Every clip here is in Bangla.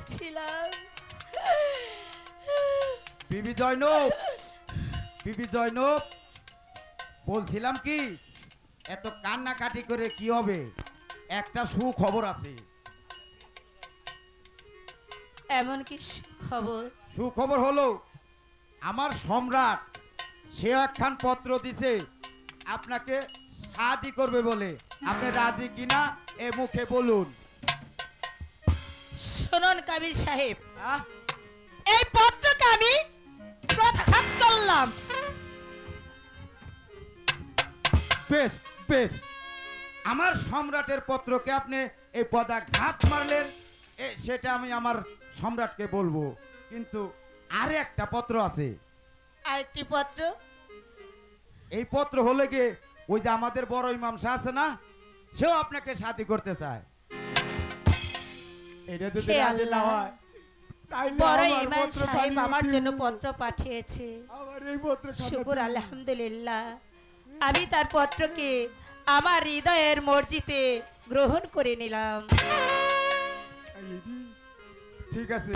চেয়েছিলাম। বিবি জয়নব বলছিলাম কি, এত কান্নাকাটি করে কি হবে? একটা সুখবর আছে। এমন কি খবর? সুখবর হলো আমার সম্রাট সে একখান পত্র দিছে আপনাকে শাদি করবে বলে। আপনি রাজি কিনা এ মুখে বলুন। শুনুন কাবিল সাহেব, আহ, এই পত্রকে আমি প্রত্যাখ্যান করলাম। বেশ বেশ, আমার সম্রাটের পত্রকে আপনি এই পদাঘাত মারলেন, সেটা আমি আমার সম্রাটকে বলবো। কিন্তু আরে একটা পত্র আছে। আরেকটি পত্র? এই পত্র হলে গিয়ে ওই যে আমাদের বড় ইমাম সাহেব আছে না, সেও আপনাকে শাদি করতে চায়। এটা যদি হে রাজি না আল্লাহ, হয় তাইলে বড় আমার ইমাম পত্র সাহেব বানিয়ে আমার দিও। জন্য পত্র পাঠিয়েছে। আমার এই পত্র শুকুর আলহামদুলিল্লাহ, আমি তার পত্রকে আমার হৃদয়ের মর্জিতে গ্রহণ করে নিলাম। ঠিক আছে।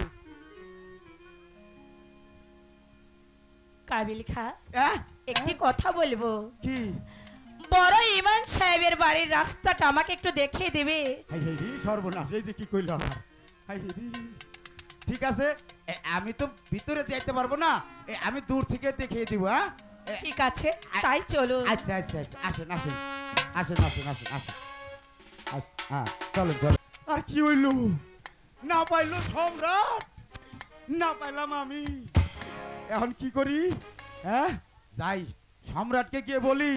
কাবিল খা, আহ, একটি কথা বলবো। কি? বড় ইমাম সাহেবের বাড়ির রাস্তাটা আমাকে একটু দেখিয়ে দেবে? হাই হাই রে, সর্বনাশ, এই যে কি কইল আমার। হাই হাই রে। ঠিক আছে, আমি তো ভিতরে যাইতে পারবো না, আমি দূর থেকে দেখিয়ে দিব। হ্যাঁ ঠিক আছে, তাই চলুন। আচ্ছা আচ্ছা আচ্ছা, আসেন আসেন আসেন আসেন আসেন আসেন। হ্যাঁ চলো চলো। আর কি হইল? না পাইলো সম্রাট, না পাইলাম আমি, এখন কি করি? হ্যাঁ যাই, সম্রাটকে গিয়ে বলি।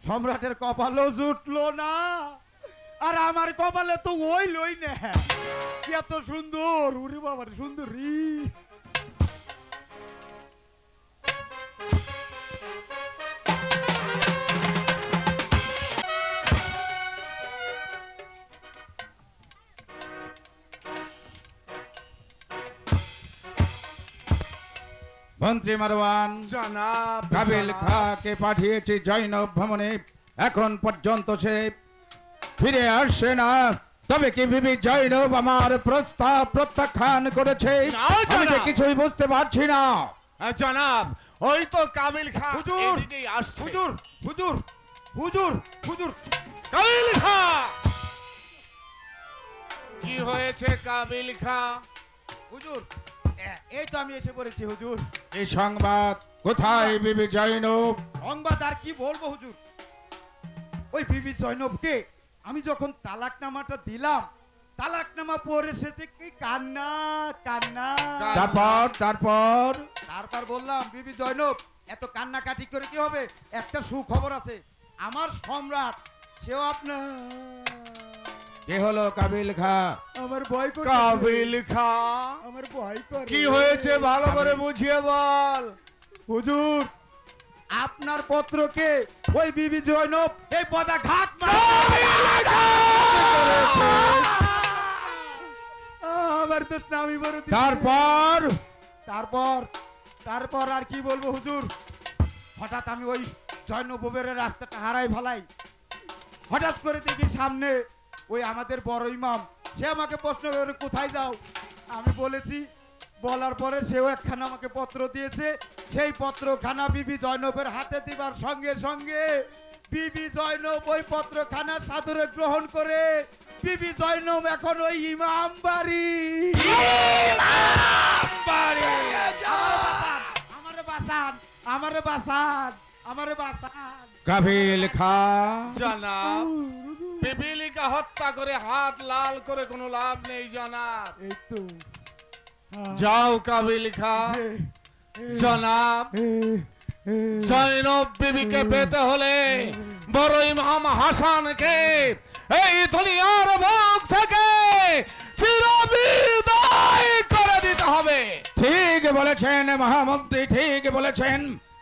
সম্রাটের কপালও জুটলো না, আর আমার কপালে তো ওই লই না। এত সুন্দর, উরে বাবার সুন্দরী। মন্ত্রী মারওয়ান জনাব কাবিল খাকে পাঠিয়েছি জৈনব ভ্রমণে, এখন পর্যন্ত সে ফিরে আসছে না। তবে কি বিবি জৈনব আমার প্রস্তাব প্রত্যাখ্যান করেছে? না, আমি যে জনাব। কিছুই বুঝতে পারছি না। জনাব, ওই তো কাবিল খা হুজুর, এদিকেই আসছে। হুজুর হুজুর হুজুর হুজুর। কাবিল খা, কি হয়েছে কাবিল খা? হুজুর, এই তো আমি এসে পড়েছি হুজুর। এই সংবাদ কোথায় বিবি জৈনব? সংবাদ আর কি বলবো হুজুর, ওই বিবি জৈনবকে আমি যখন তালাকনামাটা দিলাম, তালাকনামা পড়ে সে যে কি কান্না কান্না। তারপর তারপর তারপর বললাম, বিবি জৈনব এত কান্নাকাটি করে কি হবে? একটা সুখবর আছে, আমার সম্রাট সেও আপনার। কে হলো কাবিল খা? আমার ভয় করে। কাবিল খা, আমার ভয় করে। কি হয়েছে ভালো করে বুঝিয়ে বল। হুজুর, আপনার পত্রকে ওই বিবি জৈনব এই পদাঘাত আমার তো নামি বড়। তারপর তারপর তারপর আর কি বলবো হুজুর, হঠাৎ আমি ওই জৈনবের রাস্তাটা হারাই ফেলাই। হঠাৎ করে দেখি সামনে ওই আমাদের বড় ইমাম, সে আমাকে প্রশ্ন করে কোথায় যাও। আমি বলেছি, বলার পরে সেও একখানা আমাকে পত্র দিয়েছে। সেই পত্রখানা বিবি জয়নবের হাতে দিবার সঙ্গে সঙ্গে বিবি জয়নব ওই পত্রখানা সাদরে গ্রহণ করে বিবি জয়নব এখন ওই ইমাম বাড়ি। আমারে বাঁচান, আমারে বাঁচান, আমারে বাঁচান। কাবিল খা, জনাব, পিপিলিকা হত্যা করে হাত লাল করে কোনো লাভ নেই জনাব। এই তো যাও কাবিল খা। জনাব, জৈনব বিবিকে পেতে হলে বড় ইমাম হাসানকে এই দুনিয়ার বুক থেকে চিরবিদায় করে দিতে হবে। ঠিক বলেছেন মহামন্ত্রী, ঠিক বলেছেন।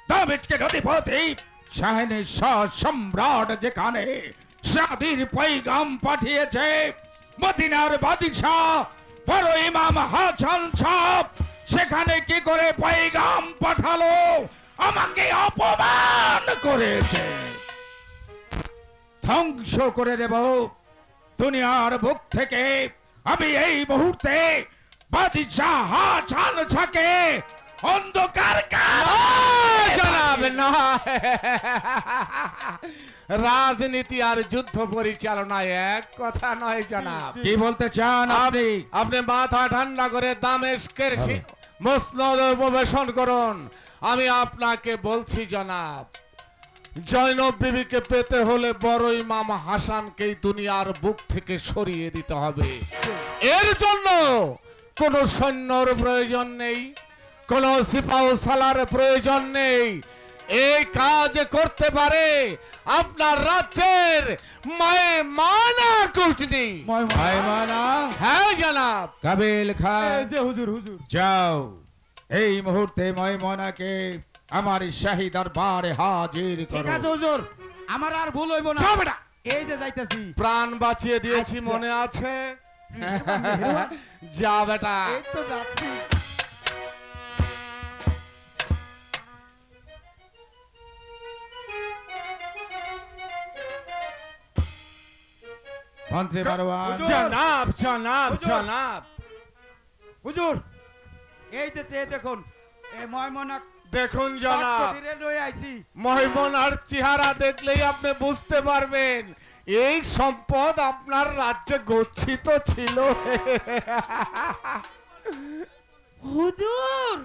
দাবিজকে নদীপতি শাহ সম্রাট যেখানে শাদির পৈগাম পাঠিয়েছে, মদিনার বাদশাহ বড় ইমাম হাসান সাহেব সেখানে কি করে পৈগাম পাঠালো? আমাকে অপমান করেছে। ধ্বংস করে দেব দুনিয়ার বুক থেকে। আমি এই মুহূর্তে বাদশাহ হাসান শাহকে অন্ধকার জনাব না, রাজনীতি আর যুদ্ধ পরিচালনায় এক কথা নয় জনাব। কি বলতে চান আপনি? আপনি মাথা ঠান্ডা করে দামেস্কের মসনদে উপবেশন করুন। আমি আপনাকে বলছি জনাব, জয়নব বিবিকে পেতে হলে বড় ইমাম হাসানকেই দুনিয়ার বুক থেকে সরিয়ে দিতে হবে। এর জন্য কোনো সৈন্যর প্রয়োজন নেই, কোনো সিপাহ সালার প্রয়োজন নেই। এই কাজ করতে পারে আপনার রাজ্যের মায়মানা কুটনি। মায়মানা? হ্যাঁ জনাব। কাবিল খান, এই যে হুজুর, হুজুর যাও এই মুহূর্তে মায়মানাকে আমার শাহী দরবারে হাজির ঠিক করো। আছে হুজুর, আমার আর ভুল হইব না। যাও বেটা। এই যে যাইতাছি। প্রাণ বাঁচিয়ে দিয়েছি, আচ্ছা। মনে আছে? যা বেটা। এই তো যাচ্ছি। মন্ত্রী মারওয়ান, হুজুর। জনাব জনাব হুজুর। জনাব। হুজুর, এই যে দেখুন, এই ময়মনা দেখুন জনাব, পাটকটিরে লই আইছি। মহিমনার চেহারা দেখলেই আপনি বুঝতে পারবেন এই সম্পদ আপনার রাজ্যে গচ্ছিত ছিল। হুজুর,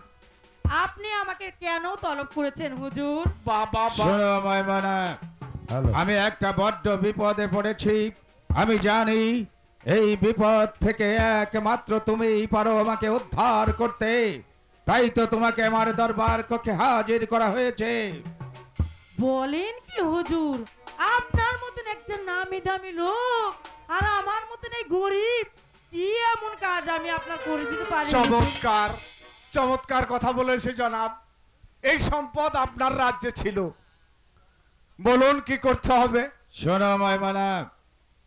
আপনি আমাকে কেন তলব করেছেন হুজুর? বাবা শোনো মায়মানা, আমি একটা বড্ড বিপদে পড়েছি। আমি জানি এই বিপদ থেকে একমাত্র তুমিই পারো আমাকে উদ্ধার করতে। তাই তো তোমাকে আমার দরবার কক্ষে হাজির করা হয়েছে। বলেন কি হুজুর, আপনার মতন একটা নামি দামি লোক আর আমার মতন এই গরিব, কি এমন কাজ আমি আপনার করে দিতে পারি? চমৎকার চমৎকার কথা বলেছে জনাব। এই সম্পদ আপনার রাজ্যে ছিল, বলুন কি করতে হবে? শোনো মায়মানা,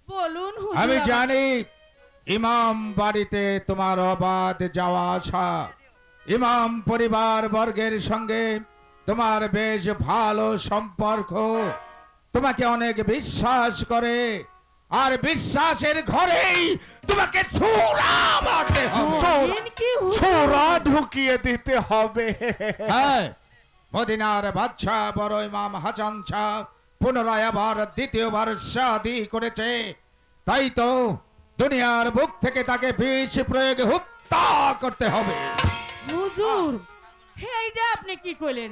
বলুন হুজুর। আমি জানি ইমাম বাড়িতে তোমার অবাধ যাওয়া আসা, ইমাম পরিবার বর্গের সঙ্গে তোমার বেশ ভালো সম্পর্ক, তোমাকে অনেক বিশ্বাস করে, আর বিশ্বাসের ঘরেই তোমাকে ছুরা মারতে হবে। বলেন কি হুজুর? ছোরা ঢুকিয়ে দিতে হবে। হ্যাঁ, মদিনার বাদশাহ বড় ইমাম হাসান শাহ পুনরায় আবার দ্বিতীয়বার শাদী করেছে। তাই তো দুনিয়ার বুক থেকে তাকে বিষ প্রয়োগে হত্যা করতে হবে। হুজুর, হেইটা আপনি কি কইলেন?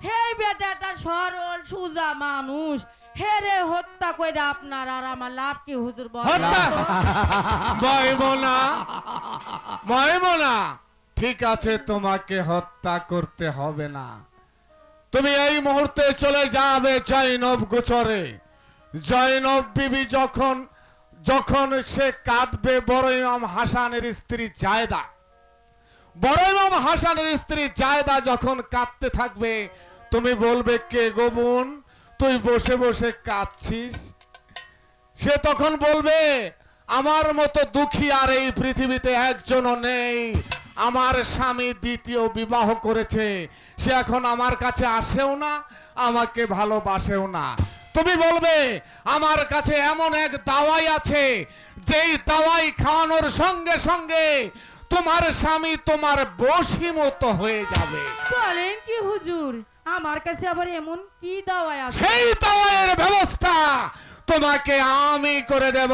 হেই বেটাটা সরল সুজা মানুষ, হেরে হত্যা কইরা আপনার আর আমার লাভ কি হুজুর? বলেন হত্যা? তো। ময়মনা, ময়মনা, ঠিক আছে, তোমাকে হত্যা করতে হবে না। তুমি এই মুহূর্তে চলে যাবে জয়নব গোচরে। জয়নব বিবি যখন যখন সে কাঁদবে বড় ইমাম হাসানের স্ত্রী জায়দা, বড় ইমাম হাসানের স্ত্রী জায়দা যখন কাঁদতে থাকবে, তুমি বলবে, কে গো বোন, তুই বসে বসে কাঁদছিস? সে তখন বলবে, আমার মতো দুঃখী আর এই পৃথিবীতে একজনও নেই। আমার স্বামী দ্বিতীয় বিবাহ করেছে, সে এখন আমার কাছে আসেও না, আমাকে ভালোবাসেও না। তুমি বলবে, আমার কাছে এমন এক দাওয়াই আছে, যেই দাওয়াই খাওয়ানোর সঙ্গে সঙ্গে তোমার স্বামী তোমার বশীমতো হয়ে যাবে। বলেন কি হুজুর, আমার কাছে আবার এমন কি দাওয়াই আছে? সেই দাওয়াইয়ের ব্যবস্থা তোমাকে আমি করে দেব।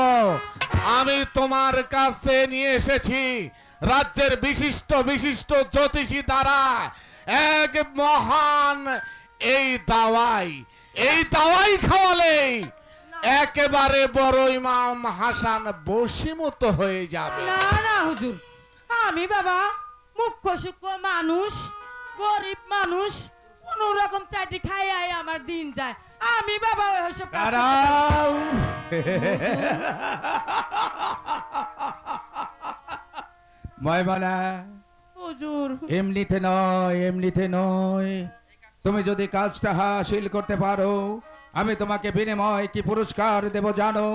আমি তোমার কাছে নিয়ে এসেছি রাজ্যের বিশিষ্ট বিশিষ্ট জ্যোতিষী দ্বারা এক মহান এই দাওয়াই খাওয়ালেই একেবারে বড় ইমাম হাসান বশীমতো হয়ে যাবে। না না হুজুর, আমি বাবা মুখ্য সূক্ষ্ম মানুষ, গরিব মানুষ, কোন রকম চাটি খাই আমার দিন যায়। আমি বাবা ওইসব কাজ করতে পারি না। দাঁড়াও। ময়মনা, হুজুর, এমনিতে নয়, এমনিতে নয়। তুমি যদি কাজটা হাসিল করতে পারো, আমি তোমাকে বিনিময় কি পুরস্কার দেব জানো?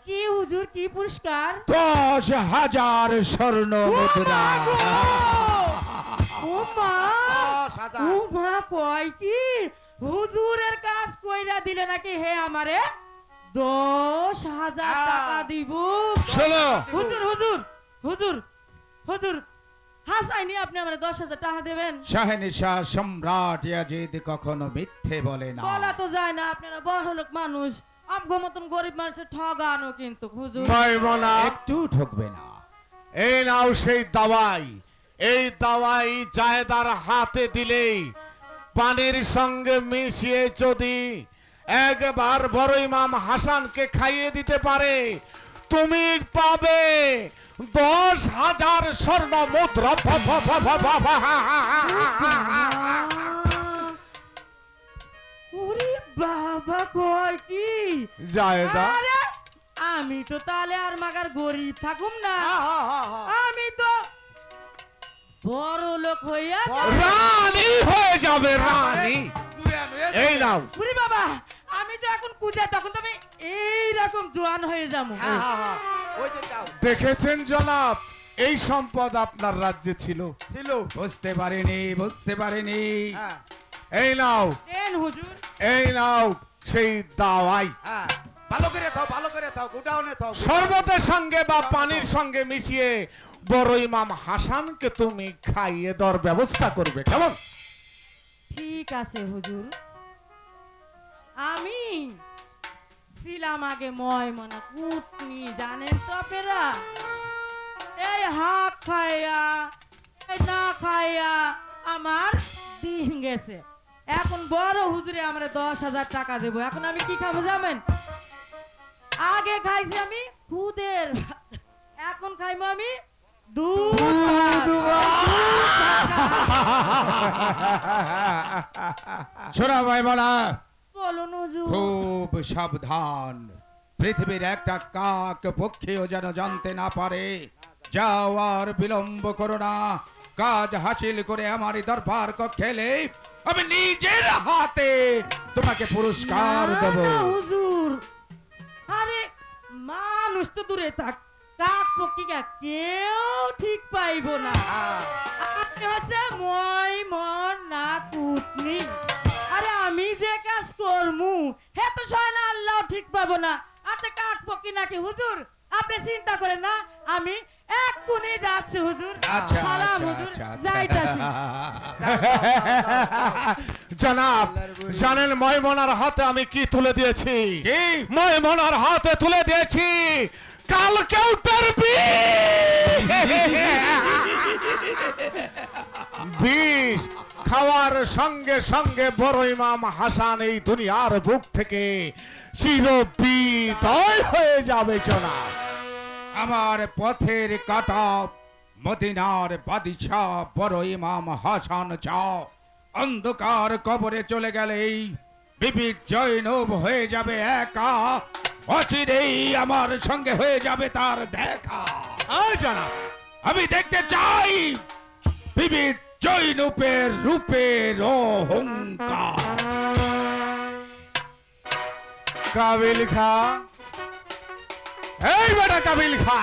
কি হুজুর, কি পুরস্কার? 10,000 স্বর্ণ মুদ্রা। ও মা, 10,000 ও মা, কয় কি হুজুরের কাজ কইরা দিলে নাকি হে আমারে 10,000 টাকা দিব? শোনো, হুজুর হুজুর হুজুর হুজুর হাসাইনি আপনি আমার 10,000 টাকা দেবেন? শাহেনশাহ সম্রাট ইয়াজিদ কখনো মিথ্যে বলে না। বলা তো যায় না, আপনারা বড় লোক মানুষ, আমগো মতন গরিব মানুষের ঠগানো কিন্তু হুজুর। মাইমনা, একটু ঠকবে না। এই নাও সেই দাওয়াই। এই দাওয়াই জায়দার হাতে দিলেই পানির সঙ্গে মিশিয়ে যদি একবার বড় ইমাম হাসানকে খাইয়ে দিতে পারে, তুমি পাবে 10,000 স্বর্ণ মুদ্রা। ওরে বাবা, কয় কি জায়দা, আরে আমি তো তাহলে আর মাগার গরিব থাকুম না, আমি তো বড় লোক হইয়া রানী হয়ে যাবে, রানী। এই নাও। ওরে বাবা, আমি তো এখন কুজা, তখন তো আমি এইরকম জোয়ান হয়ে যাবো। দেখেছেন জনাব, এই সম্পদ আপনার রাজ্যে ছিল। বুঝতে পারিনি, বুঝতে পারিনি। এই নাও, দেন হুজুর। এই নাও সেই দাওয়াই। ভালো করে থাও, ভালো করে থাও, গোডাউনে থাও। শরবতের সঙ্গে বা পানির সঙ্গে মিশিয়ে বড় ইমাম হাসানকে তুমি খাইয়ে দেওয়ার ব্যবস্থা করবে, কেমন? ঠিক আছে হুজুর। আমি ছিলাম আগে ময়মনা কুটনি, জানেন তো আপনারা, এই হাক খাইয়া এই না খাইয়া আমার দিন গেছে। এখন বড় হুজুরে আমরা 10,000 টাকা দেবো। এখন আমি কি খাবো জানেন? আগে খাইছি আমি খুদের ভাত, এখন খাইবো আমি দুধ ভাত। শোনা ভাই বলা, বলুন হুজুর। খুব সাবধান। পৃথিবীর একটা কাক পক্ষীও যেন জানতে না পারে। যাও আর বিলম্ব করো না। কাজ হাসিল করে আমারই দরবার কক্ষে এলে আমি নিজের হাতে তোমাকে পুরস্কার না, দেব। না, হুজুর, আরে মানুষ তো দূরে থাক, কাক পক্ষীকা কেউ ঠিক পাইবো না। আপনি হচ্ছে মন না কুটনি। আরে আমি যে কাজ করমু হে তো সয়না আল্লাহ ঠিক পাবো না, আপনি কাক পক্ষী নাকি হুজুর? আপনি চিন্তা করেন না, আমি এক্ষুনি যাচ্ছি হুজুর। আচ্ছা, সালাম আচ্ছা, হুজুর, আচ্ছা, আচ্ছা। যাইতাছি। জনাব, জানেন ময়মনার হাতে আমি কি তুলে দিয়েছি? কি? ময়মনার হাতে তুলে দিয়েছি কালকেউটের বিষ। খাওয়ার সঙ্গে সঙ্গে বড় ইমাম হাসান এই দুনিয়ার বুক থেকে চিরবিদায় হয়ে যাবে জনাব। আমার পথের কাটা মদিনার বাদশাহ বড় ইমাম হাসান চাও অন্ধকার কবরে চলে গেলেই বিবি জয়নব হয়ে যাবে একা। অচিরেই আমার সঙ্গে হয়ে যাবে তার দেখা। জনাব, আমি দেখতে চাই বিবি জয়নবের রূপের অহংকার। কাবিল খা, এই বেটা কাবিল খা।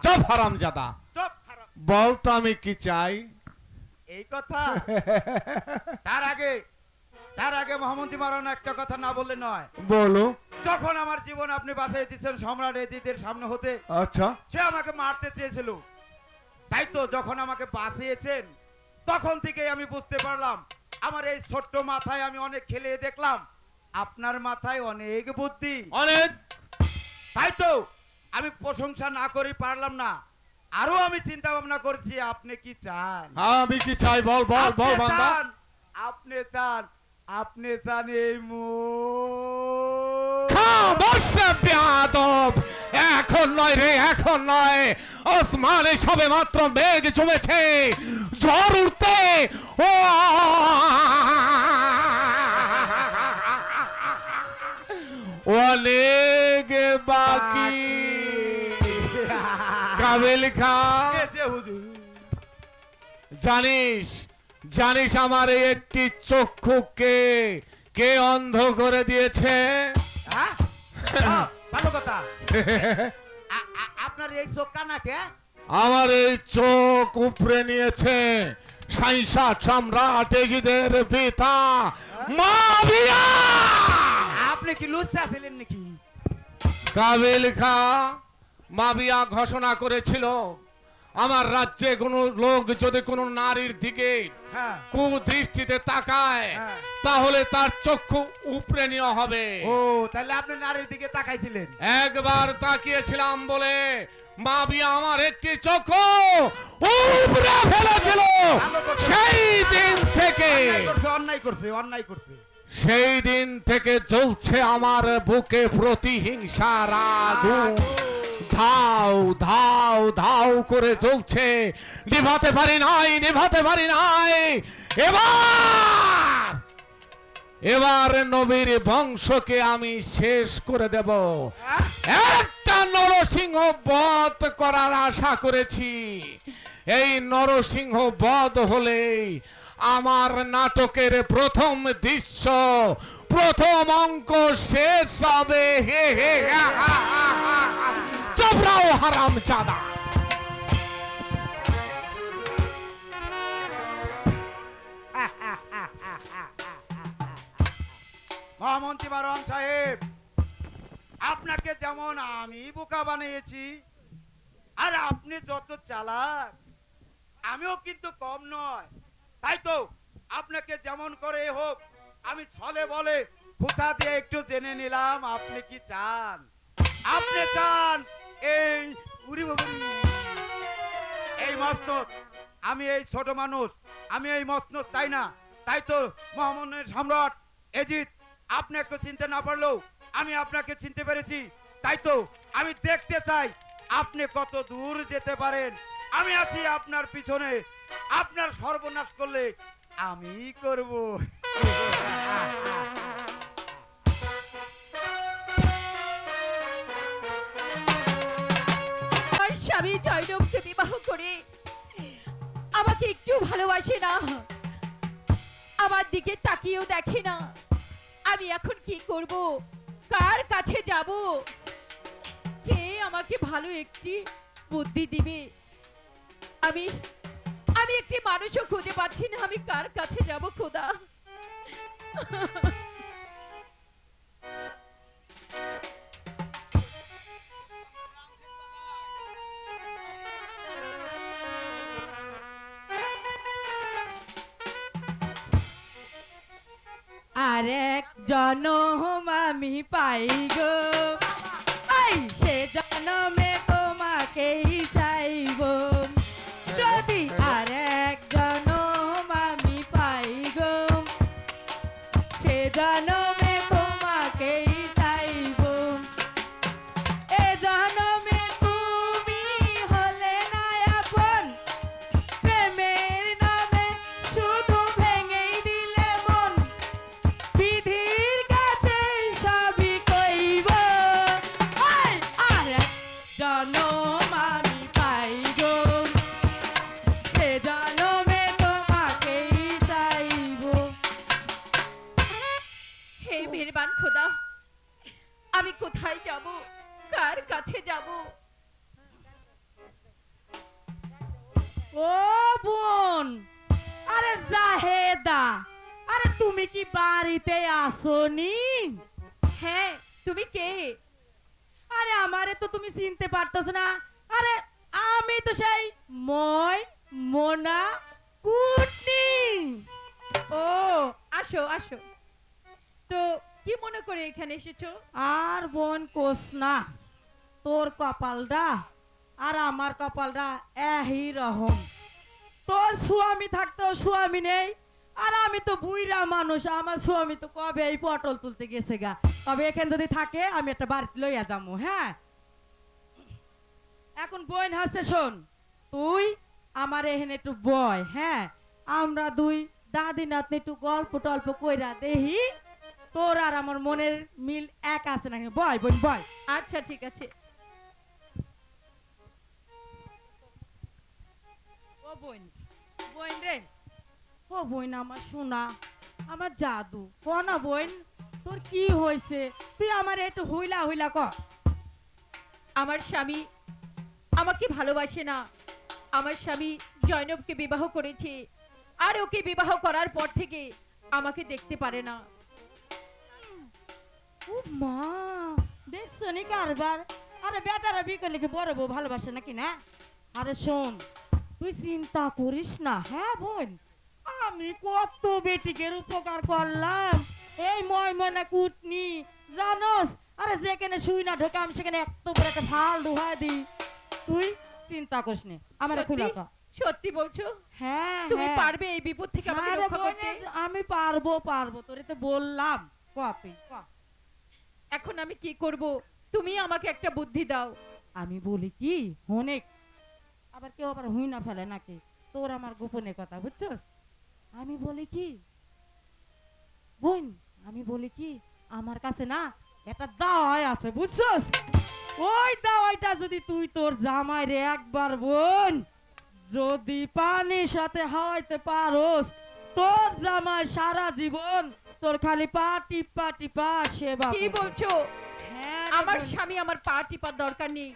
চুপ হারামজাদা, চুপ, খারাপ। বল তো আমি কি চাই? এই কথা তার আগে মোহাম্মদী মারানা একটা কথা না বললে নয়। বলো। যখন আমার জীবন আপনি বাঁচিয়ে দিচ্ছেন সম্রাট এজিদের সামনে হতে, আচ্ছা, সে আমাকে মারতে চেয়েছিল, তাই তো যখন আমাকে বাঁচিয়েছেন তখন থেকেই আমি বুঝতে পারলাম আমার এই ছোট্ট মাথায় আমি অনেক খেলে দেখলাম আপনার মাথায় অনেক বুদ্ধি। অনেক। তাই তো আমি প্রশংসা না করে পারলাম না, আরো আমি চিন্তা ভাবনা করছি আপনি কি চান। আমি কি চাই বল বল বল আপনি বান্দা। চান, আপনি চান এই মুখ। খামোশ বেয়াদব, এখন নয় রে, এখন নয়। আসমানে সবে মাত্র মেঘ জমেছে, ঝড় উঠতে ও অনেক বাকি। কাবিল খা, কে যে হুজুর? জানিস জানিস আমার এই একটি চক্ষুকে কে অন্ধ করে দিয়েছে? হ্যাঁ? ভালো কথা। আপনার এই চোখ কানাকে আমার এই চোখ উপরে নিয়েছে সম্রাট এজিদের পিতা মাবিয়া। আপনি কি লুচ্চা ছিলেন নাকি? কাবিল খা মাবিয়া ঘোষণা করেছিল, আমার রাজ্যে কোনো লোক যদি কোনো নারীর দিকে হ্যাঁ। কুদৃষ্টিতে তাকায় হ্যাঁ। তাহলে তার চক্ষু উপড়ে নেওয়া হবে। ও তাহলে আপনি নারীর দিকে তাকাইছিলেন? একবার তাকিয়েছিলাম বলে মাবিয়া আমার একটি চক্ষু উপড়ে ফেলেছিল। সেই দিন থেকে অন্যায় করছে, অন্যায় করছে। সেই দিন থেকে জ্বলছে আমার বুকে প্রতিহিংসার আগুন। ধাও ধাও ধাও করে চলছে, নিভাতে পারি নাই, নিভাতে পারি নাই। এবার এবার নবীর বংশকে আমি শেষ করে দেব। একটা নরসিংহ বধ করার আশা করেছি। এই নরসিংহ বধ হলেই আমার নাটকের প্রথম দৃশ্য, প্রথম অঙ্ক শেষ হবে। হে হে হা হা হা হা। চোপড়াও হারাম চাঁদা। মহামন্ত্রী বারণ সাহেব, আপনাকে যেমন আমি বোকা বানিয়েছি, আর আপনি যত চালাক আমিও কিন্তু কম নয়। তাই তো আপনাকে যেমন করে হোক আমি ছলে বলে ফুটা দিয়ে একটু জেনে নিলাম আপনি কি চান। আপনি চান এই উড়ি বাবুরি, এই মসনদ। আমি এই ছোট মানুষ, আমি এই মসনদ, তাই না? তাই তো মহামান্যের সম্রাট এজিদ আপনাকে চিনতে না পারলেও আমি আপনাকে চিনতে পেরেছি। তাই তো আমি দেখতে চাই আপনি কত দূর যেতে পারেন। আমি আছি আপনার পিছনে। আপনার সর্বনাশ করলে আমি করব। আমার স্বামী জয়নবকে বিবাহ করে আমাকে একটু ভালোবাসে না, আমার দিকে তাকিয়েও দেখে না। আমি এখন কি করব? কার কাছে যাব? কে আমাকে ভালো একটি বুদ্ধি দিবে? আমি আমি একটি মানুষও খুঁজে পাচ্ছি না। আমি কার কাছে যাব খোদা? আর এক জনম আমি পাই গো, আই সে জনমে তোমাকেই চাইব। যদি আর এক জনম আমি পাই গো, সে জনমে তোমাকেই চাইব। এ জনমে তুমি হলে না আপন, প্রেমের নামে শুধু ভেঙেই দিলে মন। বিধির কাছে সবই কইব, আর এক জনম আমি পাই গো, সে জনমে তোমাকেই চাইব। হে মেহেরবান খোদা, আমি কোথায় যাব? কার কাছে যাব? ও বোন, আরে জাহেদা, আরে তুমি কি বাড়িতে আসোনি? হ্যাঁ, তুমি কে? আরে আমারে তো তুমি চিনতে পারতেছ না। আরে আমি তো সেই মোনা কুটনি। ও, আসো আসো। তো কি মনে করে এখানে এসেছো? আর বোন কোস না, তোর কপালটা আর আমার কপালটা একই রকম। তোর স্বামী থাকতেও স্বামী নেই, আর আমি তো বুইরা মানুষ, আমার স্বামী তো কবে এই পটল তুলতে গেছে গা। তবে এখানে যদি থাকে আমি একটা বাড়িতে লইয়া যাবো। হ্যাঁ, এখন বোন হাসছে, শোন তুই আমার এখানে একটু বয়। হ্যাঁ, আমরা দুই দাদি নাতনি একটু গল্প টল্প কইরা দেহি তোর আর আমার মনের মিল এক আছে নাকি। বয় বোন বয়। আচ্ছা ঠিক আছে। ও বোন, বোন রে, ও বোন আমার সোনা, আমার জাদু ক না বোন, তোর কি হয়েছে? তুই আমার একটু হইলা হইলা ক। আমার স্বামী আমাকে ভালোবাসে না। আমার স্বামী জয়নবকে বিবাহ করেছে, আর ওকে বিবাহ করার পর থেকে আমাকে দেখতে পারে না। ও মতনই কারবার। আরে বেটারা বিয়ে করলে কি বড় বউ ভালোবাসে নাকি না? আরে শোন, তুই চিন্তা করিস না। হ্যাঁ বোন, আমি কত বেটিকের উপকার করলাম এই ময়মনা কুটনি জানোস। আরে যেখানে শুই না ঢোকে আমি সেখানে এত বড় একটা ফাল ডুহাই দিই। তুই চিন্তা করিস নে, আমার খুলে সত্যি? কর। সত্যি বলছো? হ্যাঁ তুমি হ্যাঁ। পারবে এই বিপদ থেকে আমাকে আরে রক্ষা বোনে, করতে? আমি পারবো তোরে তো বললাম। ক তুই ক। এখন আমি কি করব? তুমি আমাকে একটা বুদ্ধি দাও। আমি বলি কি অনেক, আবার কেউ আবার হুই না ফেলে নাকি তোর আমার গোপনে কথা, বুঝছস? আমি বলি কি বোন, আমি বলি কি আমার কাছে না একটা দাওয়াই আছে, বুঝছস? ওই দাওয়াইটা যদি তুই তোর জামাই রে একবার বোন যদি পানির সাথে হাওয়াইতে পারোস, তোর জামাই সারা জীবন তোর খালি পা টিপা টিপা সেবা কি করবে। বলছো? হ্যাঁ রে আমার বোন। স্বামী আমার পা টিপার দরকার নেই,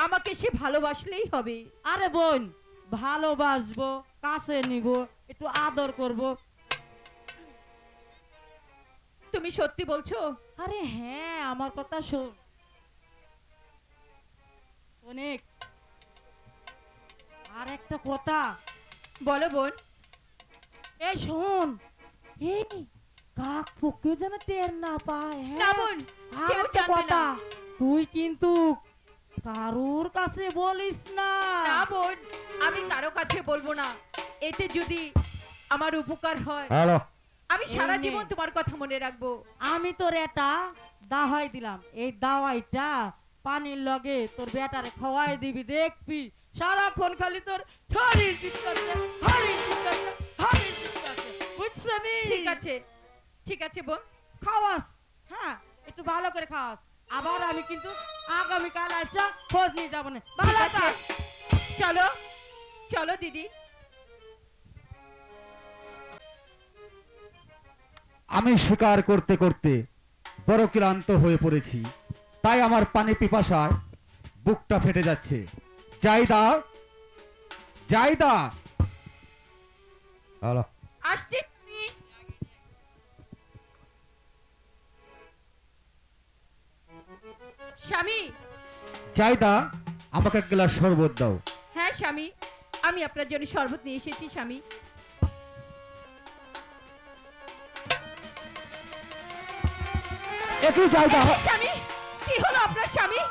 আমাকে সে ভালোবাসলেই হবে। আরে বোন, ভালোবাসবো, কাছে নিব, একটু আদর করব। তুমি সত্যি বলছো? আরে হ্যাঁ, আমার কথা শোন। অনেক আর একটা কথা, বলো বোন। এই শোন, এই কাক পক্ষে যেন টের না পায়। না হ্যাঁ বোন, আর কেউ একটা জানবে কথা, না। তুই কিন্তু কারুর কাছে বলিস না। না বোন, আমি কারো কাছে বলবো না। এতে যদি আমার উপকার হয় হ্যালো, আমি সারা এই নে। জীবন তোমার কথা মনে রাখবো। আমি তোর এটা দাওয়াই দিলাম, এই দাওয়াইটা পানির লগে তোর বেটারে খাওয়াই দিবি, দেখবি সারাক্ষণ খালি তোর শরীর চিৎকারছে, শরীর চিৎকারছে, শরীর চিৎকারছে, বুঝছনি? ঠিক আছে বোন। খাওয়াস, হ্যাঁ একটু ভালো করে খাওয়াস। আবার আমি কিন্তু আগামীকাল আসা খোঁজ নিয়ে যাবো না, ভালো ঠিক আছে। থাক। চলো চলো দিদি। আমি শিকার করতে করতে বড় ক্লান্ত হয়ে পড়েছি, তাই আমার পানি পিপাসায় বুকটা ফেটে যাচ্ছে। জায়দা, জায়দা, হ্যালো, আসছি। স্বামী। জায়দা, আমাকে এক গ্লাস শরবত দাও। হ্যাঁ স্বামী, আমি আপনার জন্য শরবত নিয়ে এসেছি স্বামী। একই জায়গা, এই স্বামী, কি হলো আপনার স্বামী?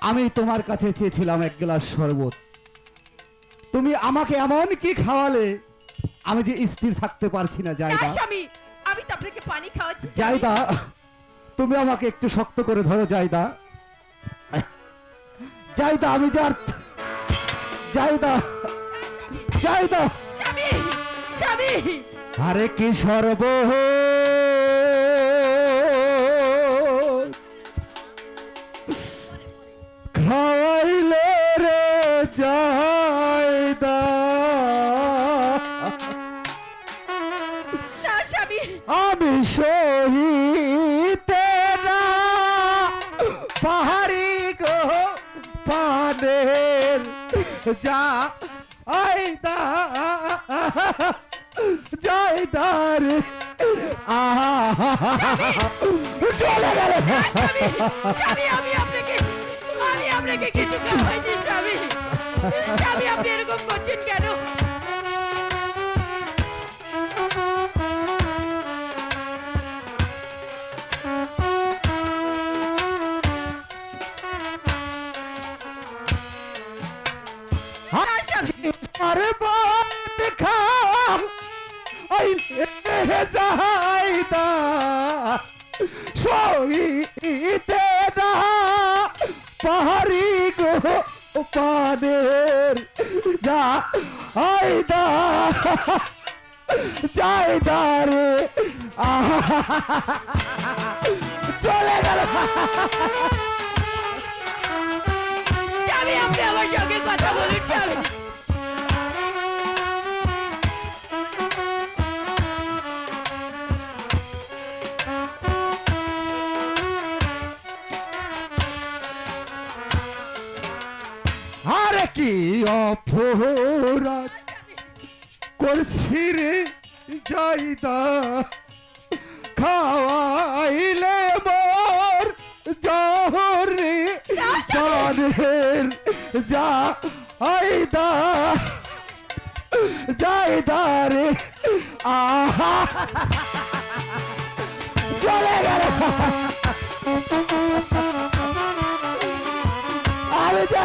আমি তোমার কাছে চেয়েছিলাম এক গ্লাস শরবত, তুমি আমাকে এমন কি খাওয়ালে আমি যে স্থির থাকতে পারছি না। না জায়দা, স্বামী, আমি তো আপনাকে পানি খাওয়াচ্ছি। স্বামী। জায়দা, তুমি আমাকে একটু শক্ত করে ধরো। জায়দা, জায়দা, আমি যার, জায়দা, জায়দা, স্বামী, স্বামী। আরে কি শরবত খাওয়াইলে রে জায়দা, না স্বামী, আমি সহিতে না পাহাড়ি গো পানের যা আইদা, জায়দা রে চলে গেল। স্বামী, স্বামী, আমি আপনাকে কিছু খাওয়াইনি স্বামী। স্বামী, আপনি এরকম করছেন কেন? না স্বামী, আরে বাত খাও আইলে জায়দা সহিতে না পাহাড়ি গো পানের যা আইদা, জায়দা রে চলে গেল। স্বামী, আপনি আমার সঙ্গে কথা বলুন স্বামী। আরে কি অপরাধ করছি রে জায়দা, খাওয়াইলে মোর প্রাণের যা আইদা যাইদারে আহা চলে গেল আরে যা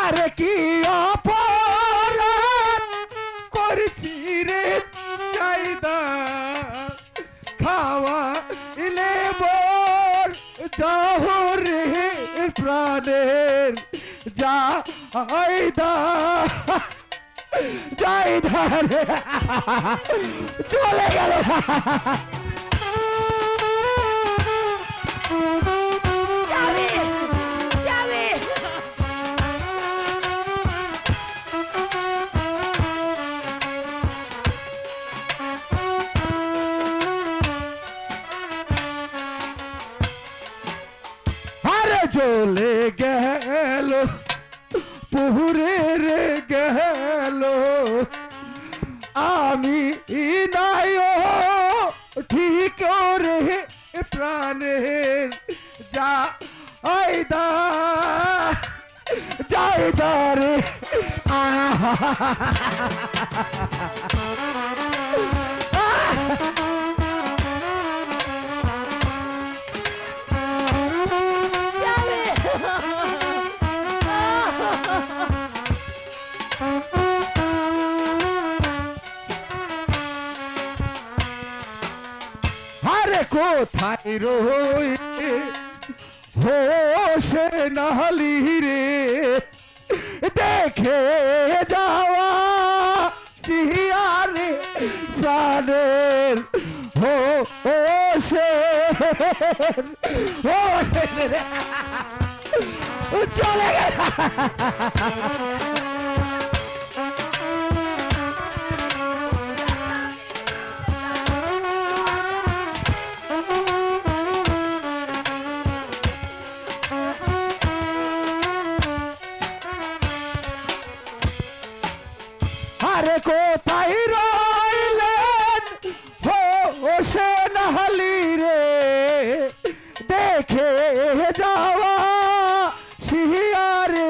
আরে কি অপরাধ করেছি রে চাইদা খাওয়া ইলে মোর জহরে প্রাণের যা আইদা যাইদা রে চলে গেল চলে গেল পুরে রে গেল আমি নাই ঠিক রে প্রাণের যা আইদা যাইদা রে আহা কোথায় রই হোসে নালি রে দেখে যাওয়া চিয়ারে প্রাণের হোসে চলে গেল আরে কোথায় রইলেন হোসে নালি রে দেখে যাওয়া শিয়ারে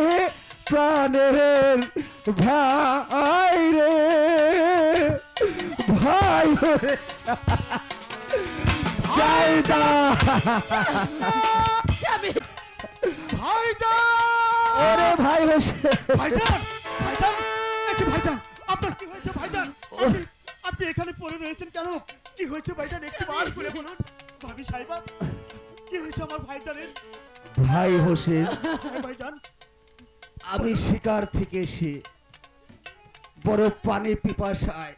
প্রাণের ভাই রে ভাই রে যাইদা ভাইজান ওরে ভাই হোসে ভাইজান ভাইজান একটু ভাইজান আপনার কি হয়েছে ভাইজান আপনি এখানে পড়ে রয়েছেন কেন কি হয়েছে ভাইজান একটু বার করে বলুন ভাবি সাহেবা কি হয়েছে আমার ভাইজানের ভাই হোসেন হ্যাঁ ভাইজান আমি শিকার থেকে এসে বড় পানি পিপাসায়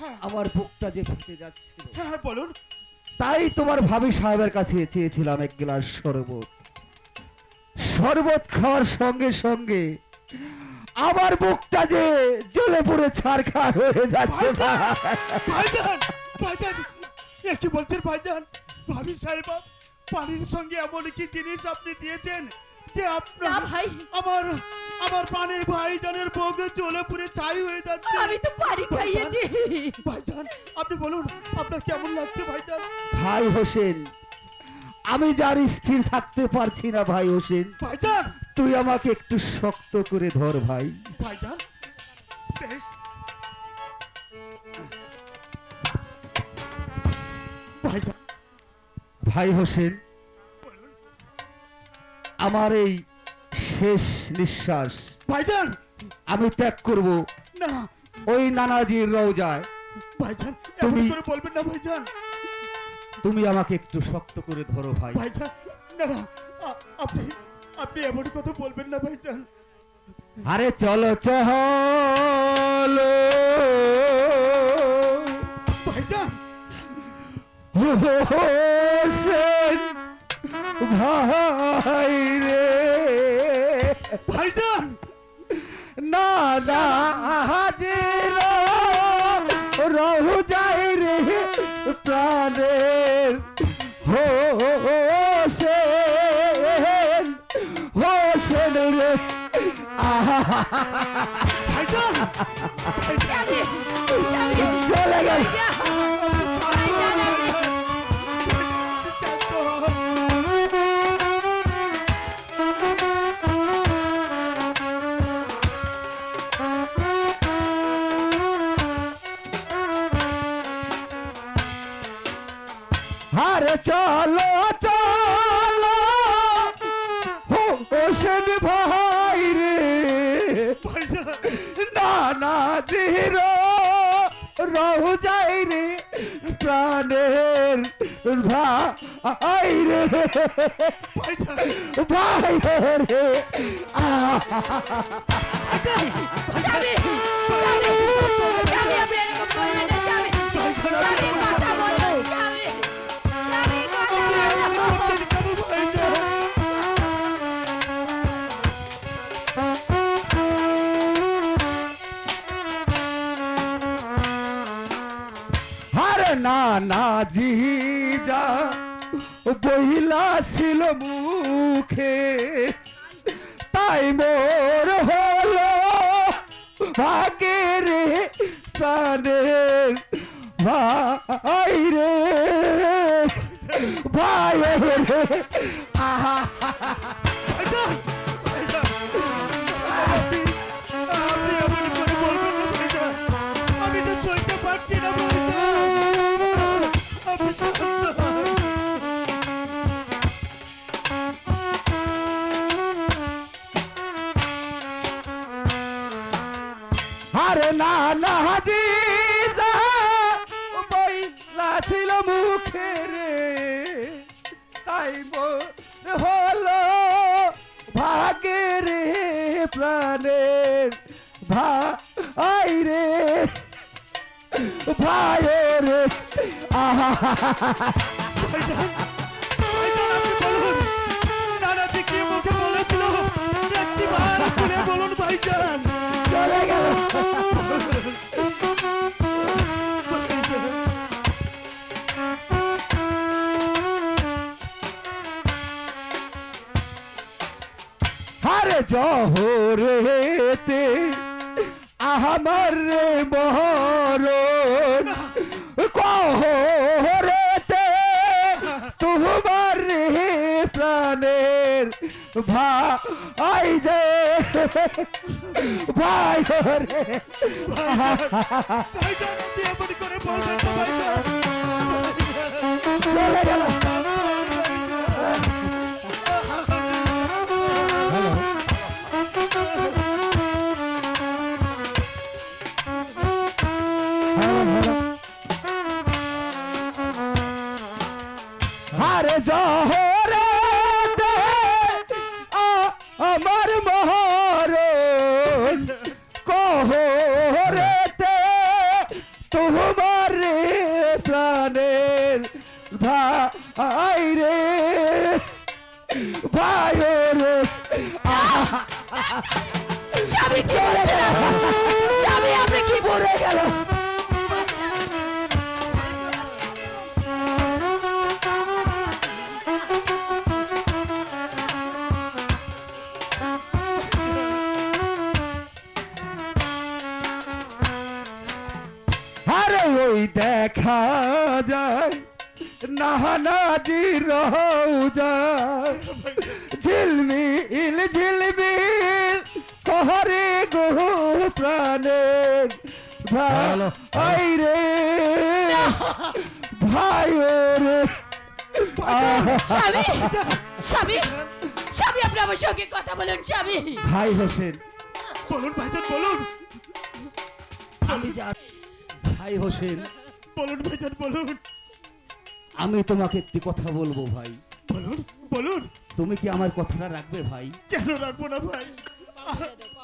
হ্যাঁ আমার বুকটা যে ফেটে যাচ্ছিল হ্যাঁ হ্যাঁ বলুন তাই তোমার ভাবি সাহেবের কাছে চেয়েছিলাম এক গ্লাস শরবত শরবত খাওয়ার সঙ্গে সঙ্গে আমার বুকটা যে জ্বলে পুড়ে ছারখার হয়ে যাচ্ছে ভাইজান ভাইজান একটু বলছেন ভাইজান ভাবি সাহেবা পানির সঙ্গে এমন কি জিনিস আপনি দিয়েছেন যে না আপনার ভাই আমার আমার প্রাণের ভাইজানের বুক জ্বলে পুড়ে ছাই হয়ে যাচ্ছে আমি তো পানি খাইয়েছি ভাইজান আপনি বলুন আপনার কেমন লাগছে ভাইজান ভাই হোসেন আমি যার স্থির থাকতে পারছি না ভাই হোসেন ভাইজান তুই আমাকে একটু শক্ত করে ধর ভাই ভাইজান বেশ ভাইজান ভাই হোসেন বলুন আমার এই শেষ নিঃশ্বাস ভাইজান আমি ত্যাগ করব না ওই নানাজির রওজায় ভাইজান এমন তুমি- করে বলবেন না ভাইজান তুমি আমাকে একটু শক্ত করে ধরো ভাই ভাইজান না না আপনি আপনি এমন কথা বলবেন না ভাইজান আরে চলো চলো ভাইজান হোসেন ভাই রে ভাইজান না না হাজির রহু যাই রে প্রাণের হোসেন হোসেন রে ভাইজান স্বামী, স্বামী, চলে গেল। ভাইজান, আরে চলো চলো হোসেন ভাই রে, ভাইজান নানা জির রহু যাই রে প্রাণের ভাই রে, ভাইজান ভাই রে। স্বামী, স্বামী, স্বামী, আপনি এরকম করবেন না, স্বামী। স্বামী, কথা বলুন, স্বামী। স্বামী, কথা বলুন। আরে নানা জি যা বহিলা ছিল মুখে, তাই মোর হলো ভাগের প্রাণের ভাই রে, ভাই রে। আহা ভাইজান ভাইজান আপনি এমন করে বলবেন না ভাইজান, আমি তো সইতে পারছি না ভাইজান, আপনি শান্ত হন। আরে নানা জি যা বইলা ছিল মুখে রে, তাই মোর হলো ভাগে রে প্রাণের ভাই রে, ভাই রে। আহা ভাইজান ভাইজান আপনি বলুন, নানাজি কি মুখে বলেছিল একটি বার করে বলুন ভাইজান। চলে গেল। আরে জহরেতে আমার রে মহরণ, কহরেতে তোমার রে প্রাণের ভাই রে, ভাই রে। ভাইজান আপনি এমন করে বলবেন না ভাইজান। চলে গেল। আরে জহরে আমার মহর কহরেতে তোমার রে প্রাণের ভাই রে, ভাই রে। স্বামী, কি বলছেন? স্বামী, আপনি কি বলে গেল? আরে ওই দেখা যায় নাহানাজি রোজা, ঝিলমিল ঝিলমিল কহরে গো প্রাণের ভাই রে, ভাই রে। স্বামী, স্বামী, স্বামী, আপনি আমার সঙ্গে কথা বলুন, স্বামী। ভাই হোসেন, বলুন ভাইজান বলুন, আমি ভাই হোসেন, বলুন ভাইজান বলুন, আমি তোমাকে একটি কথা বলবো ভাই, বলুন বলুন। তুমি কি আমার কথাটা রাখবে ভাই? কেন রাখবো না ভাই,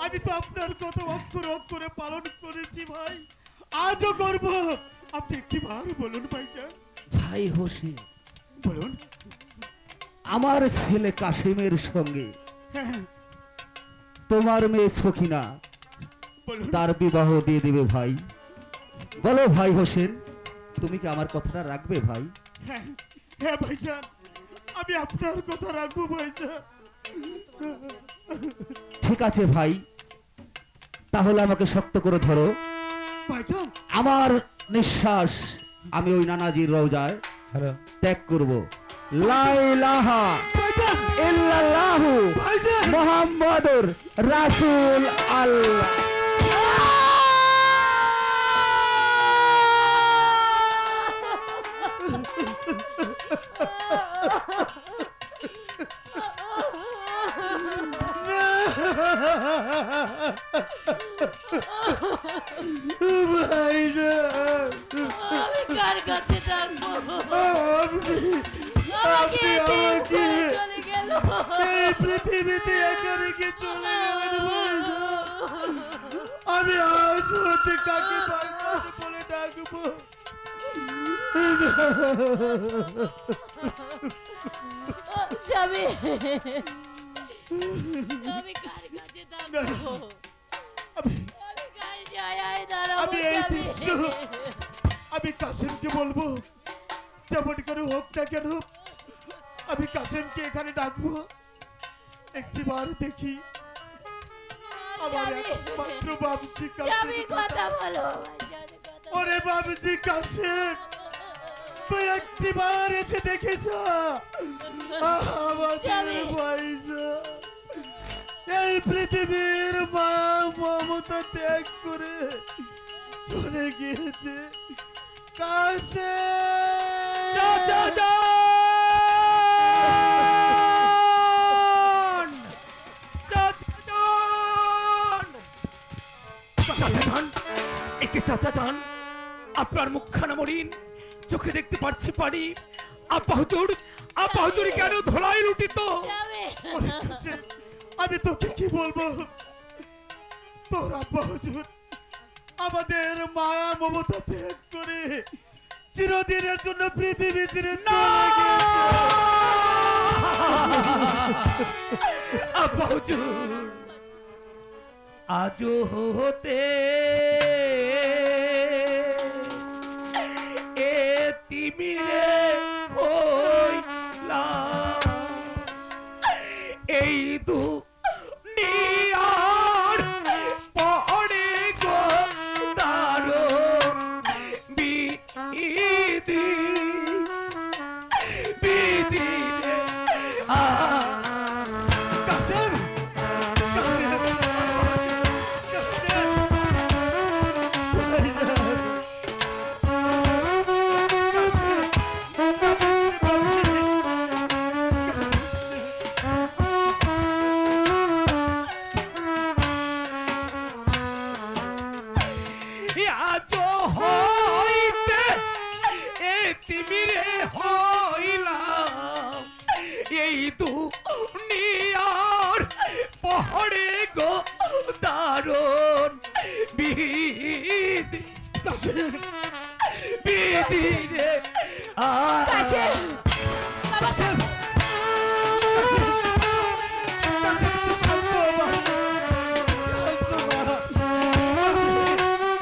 আমি তো আপনার কথা অক্ষরে অক্ষরে পালন করেছি ভাই, আজও করব। আপনি একটি বার বলুন ভাইজান। ভাই হোসেন, বলুন। আমার ছেলে কাশিমের সঙ্গে হ্যাঁ তোমার মেয়ে সখিনা বলুন। তার বিবাহ দিয়ে দেবে ভাই। বলো ভাই হোসেন, তুমি কি আমার কথাটা রাখবে ভাই? হ্যাঁ হ্যাঁ ভাইজান, আমি আপনার কথা রাখবো ভাইজান। ঠিক আছে ভাই, তাহলে আমাকে শক্ত করে ধরো। ভাইজান আমার নিঃশ্বাস আমি ওই নানাজির রওজায় ত্যাগ করব। লা ইলাহা ইল্লাল্লাহু মুহাম্মাদুর রাসূল আল্লাহ। আমি কার কাছে থাকবো? আমাকে এতিম করে চলে গেল। এই পৃথিবীতে একা রেখে চলে গেলেন ভাইজান। আমি আজ হতে কাকে ভাইজান বলে ডাকবো? স্বামী, আমি কার কাছে থাকবো? আমি কার জায়গায় দাঁড়াবো? আমি এই স্বামী? দৃশ্য আমি কাসেমকে বলবো, যেমন করে হোক না কেন আমি কাসেমকে এখানে ডাকবো। একটিবার দেখি আমার স্বামী, একমাত্র বাবুজি স্বামী কাসেম। কথা বলো, ভাইজান কথা ওরে বাবুজি কাসেম, তুই একটিবার এসে দেখে যা আমাদের স্বামী। ভাইজান এই পৃথিবীর মা মমতা ত্যাগ করে চলে গিয়েছে। কাসেম একে চাচা যান, আপনার মুখখানা মরিন, চোখে দেখতে পাচ্ছি পানি। আপা হুজুর কেন ধোলাই লুটিত? স্বামী। ওরে কাসেম, আমি তোকে কি বলবো? তোর আব্বা হুজুর আমাদের মায়া মমতা ত্যাগ করে চিরদিনের জন্য পৃথিবী ছেড়ে চলে গিয়েছে। আপা হুজুর আজও হতে তিমিরে হইলাম, এই দুনিয়ার পরে গো দারো বিধি বিধি রে। কাসেম আজো হইতে এ তিমিরে হইলাম, এই দুনিয়ার পহড়ে গো দারুন বিধি বিধি রে। কাসেম, বাবা,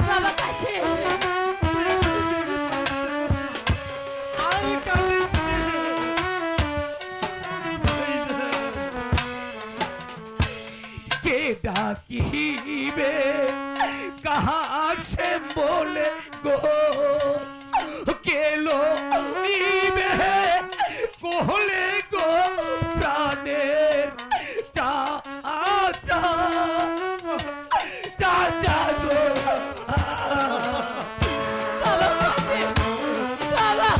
বাবা কাসেম। কে ডাকিবে কাহার সে বলে গো, কেলো ইবে কোহলে গো প্রাণের চা চা চা চা গো। বাবা কাসেম, বাবা।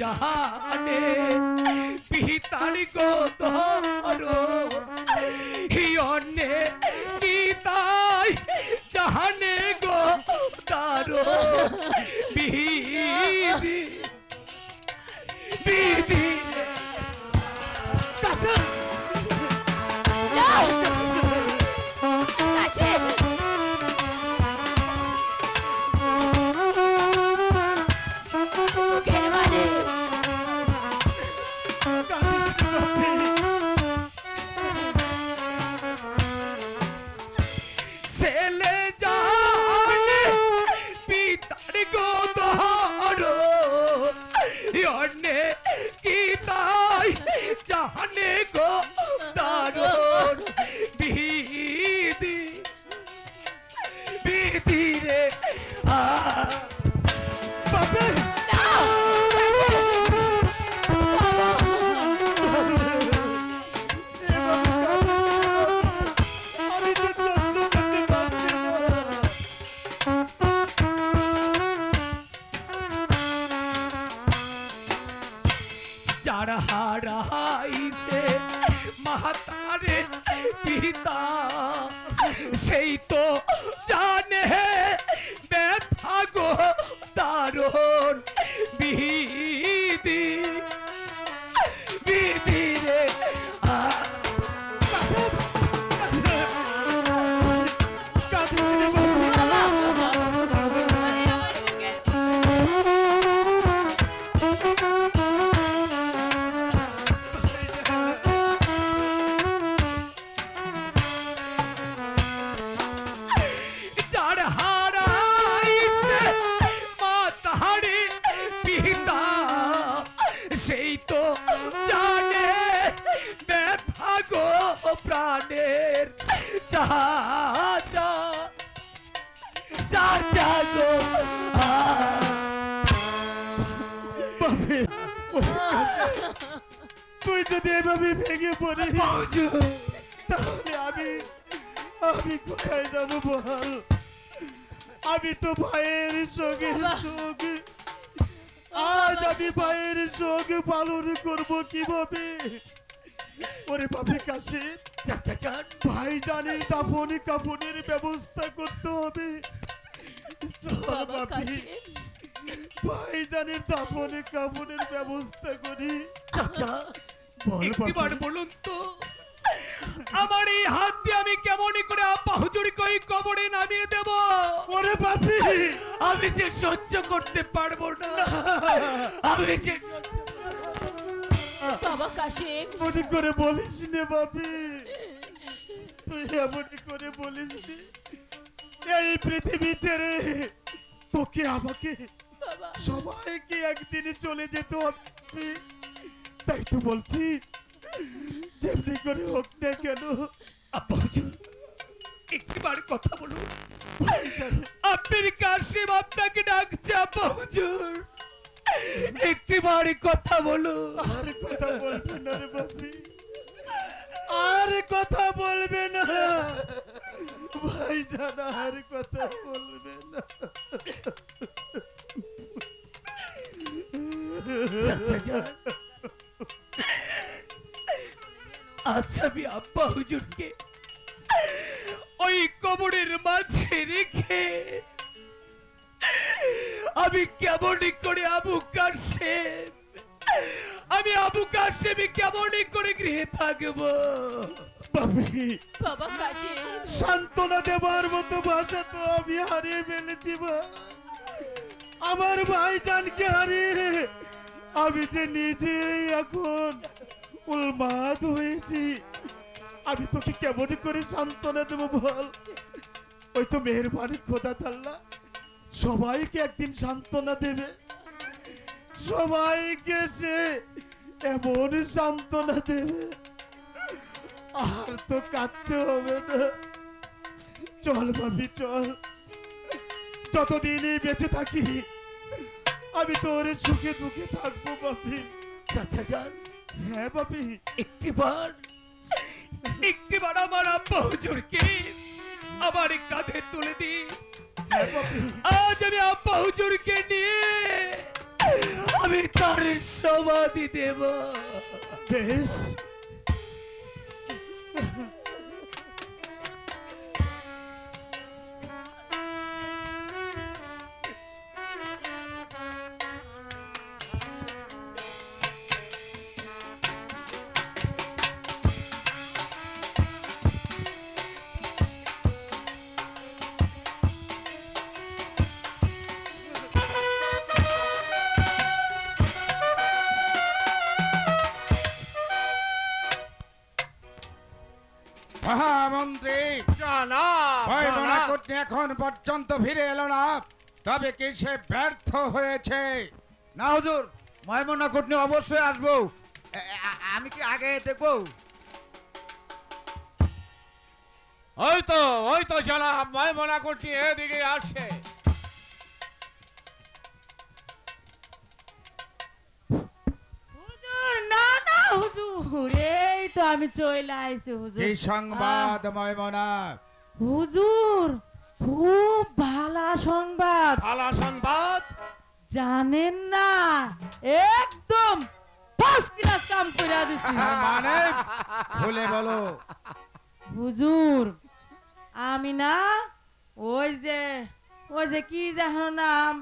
জানে পিতার গো ধরো অন্যে পিতাই জানে গো তারো বিধি বিধি কাসম কাশিম মুখের মানে ছেলে জানে পিতার গো ধরো অন্যে কি তাই জানে গো তারো বিধি বিধি রে বাবা আমি তো সহ্য করতে পারছি না। যার হারাইছে মাতারে পিতা সেই তো জানে ব্যথা গো দারুণ বিধি বিধি রে যার হারাইছে মাতারে পিতা সেই তো জানে ব্যথা গো প্রাণের যা যা যা যা গো তুই যদি এভাবে ভেঙে পড়িস তাহলে আমি কোথায় যাব বল? আমি তো ভাইয়ের সঙ্গে সঙ্গে আজ আমি ভাইয়ের সঙ্গে পালন করব কিভাবে? ওরে বাপে কাছে ভাই জানের দাফন কাফনের ব্যবস্থা করতে হবে। চল বাবা বাপি, কাশিম ভাই জানের দাফন কাফনের ব্যবস্থা করি। বল একবার বাপি। বলুন তো আমার এই হাত দিয়ে আমি কেমন করে আব্বা হুজুরকে ওই কবরে নামিয়ে দেব? ওরে বাপি, আমি যে সহ্য করতে পারবো না, আমি যে সহ্য বাবা কাশিম মনে করে বলিস নে বাপি, তুই এমন করে বলিস নে। এই পৃথিবী ছেড়ে তোকে আমাকে বাবা সবাইকে একদিনে চলে যেতে হবে। তাই তো বলছি যেমনি করে হোক না কেন আব্বা হুজুর একবার কথা বলুন। ভাইজান, আপনার কাশিম আপনাকে ডাকছে আব্বা হুজুর, একটিবার কথা বলুন। আর কথা বলবে না রে বাপি, আর কথা বলবে না ভাইজান, আর কথা বলবে না। আচ্ছা আমি আব্বা হুজুরকে ওই কবরের মাঝে রেখে আমি কেমন করে আবু কাশেম, আমি আবু কাশেম কেমন করে গৃহে থাকবো? বাপি, বাবা কাশিম সান্ত্বনা দেবার মতো ভাষা তো আমি হারিয়ে ফেলেছি মা। আমার ভাইজানকে হারিয়ে আমি যে নিজেই এখন উন্মাদ হয়েছি। আমি তোকে কেমন করে সান্ত্বনা দেবো বল? ওই তো মেহেরবানি খোদা তাআলা সবাইকে একদিন সান্ত্বনা দেবে, সবাইকে সে এমন সান্ত্বনা দেবে, আর তো কাঁদতে হবে না। চল ভাবি চল, যতদিনই বেঁচে থাকি আমি তোর সুখে দুঃখে থাকবো বাপি। চাচা যান হ্যাঁ বাপি, একটিবার আমার আব্বা হুজুরকে আমার কাঁধে তুলে দিই। হ্যাঁ বাপি, আজ আমি আব্বা হুজুরকে নিয়ে আমি তার সমাধি দেব। বেশ, মহামন্ত্রী জনাব, ময়মনা জনাব। কূটনি এখন পর্যন্ত ফিরে এলো না, তবে কি সে ব্যর্থ হয়েছে? না হুজুর, ময়মনা কুটনি অবশ্যই আসবো। আমি কি আগে দেখবো? ওই তো জনাব, ময়মনা কূটনি এদিকে আসছে। হুজুর, না না হুজুর, এই তো আমি চলে আইছি হুজুর। কি সংবাদ ময়মনা? হুজুর, খুব ভালো সংবাদ। ভালো সংবাদ। জানেন না, একদম ফার্স্ট ক্লাস কাম করে দিছি। মানে খুলে বলো। হুজুর, আমি না ওই যে কি যেন নাম,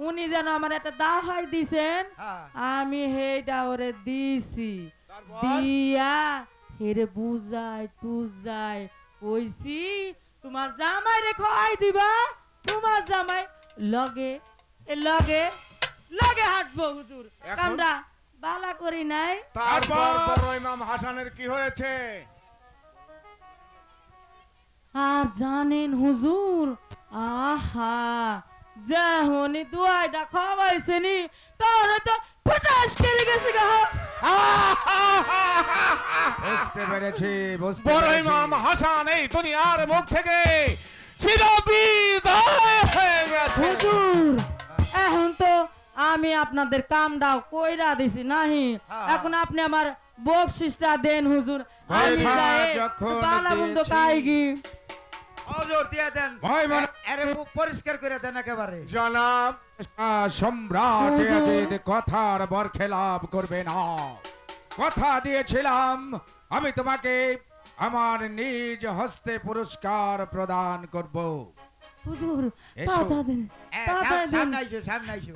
উনি যেন আমার একটা দাহাই দিছেন, হ্যাঁ। আমি হেটা ওরে দিছি। তারপর? দিয়া হেরে বুঝাই টুজাই কইছি তোমার জামাই রে খাই দিবা, তোমার জামাই লগে লগে লগে হাঁটবো হুজুর। এখন? কামরা বালা করি নাই। তারপর বড় ইমাম হাসানের কি হয়েছে? আর জানেন হুজুর, আহা যখনই দুয়াইটা খাওয়াইছেনি তাহলে তো ফটাস করে গেছে গা। বুঝতে পেরেছি, বুঝতে বড় পেরেছি। ইমাম হাসান এই দুনিয়ার মুখ থেকে চিরবিদায় হয়ে গেছে। হুজুর, এখন তো আমি আপনাদের কামটাও কইরা দিছি নাহি, এখন আপনি আমার বকশিসটা দেন হুজুর। আমি কথা যাই যখন বালা বন্ধ দিয়েছি। কাইগি। হুজুর দিয়ে দেন। ময়মনা আরে মুখ পরিষ্কার করে দেন একেবারে। জনাব, সম্রাট হুজুর। ইয়াজিদ কথার বরখেলাপ করবে না। কথা দিয়েছিলাম আমি তোমাকে আমার নিজ হস্তে পুরস্কার প্রদান করব। হুজুর, এসো। তাড়াতাড়ি তাড়াতাড়ি দেন। সামনে আইসো, সামনে আইসো।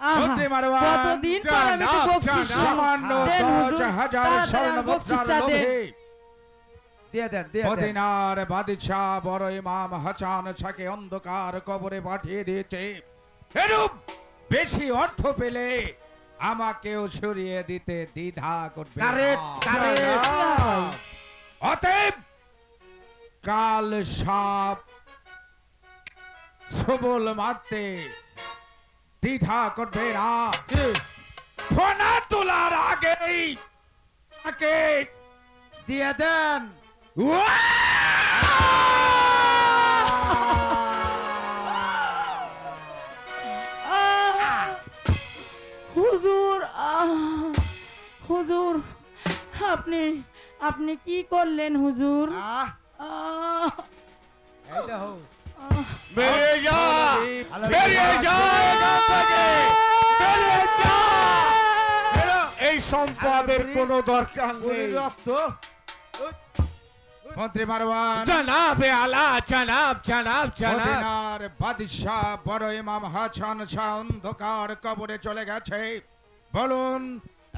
আহা, মন্ত্রী মারওয়ান, কতদিন পর আমি একটু জানাব, বকশিস জানাব। সামান্য দেন হুজুর, 10,000 তাড়াতাড়ি স্বর্ণ আমার মুদ্রার বকশিসটা দেন। লোভে দিয়ে দেন, দিয়ে দেন। মদিনার বাদশাহ বড় ইমাম হাসান শাহকে অন্ধকার কবরে পাঠিয়ে দিয়েছে। এরূপ বেশি অর্থ পেলে আমাকেও সরিয়ে দিতে দ্বিধা করবে না। Correct, correct. জনাব। অতএব কাল সাপ সবল মারতে দ্বিধা করবে না। ফোনা তোলার আগেই তাকে দিয়ে দেন। হুজুর, হুজুর, আপনি আপনি কি করলেন হুজুর? আহ, আহ, এই দেখো। বেরিয়ে যা, বেরিয়ে যা এখান থেকে, বেরিয়ে যা। এই সম্পদের কোনো দরকার নেই। গরুর রক্ত। মন্ত্রী মারওয়ান, জনাবে আলা, জনাব, জনাব, জনাব। মদিনার বাদশাহ বড় ইমাম হাসান শাহ অন্ধকার কবরে চলে গেছে। বলুন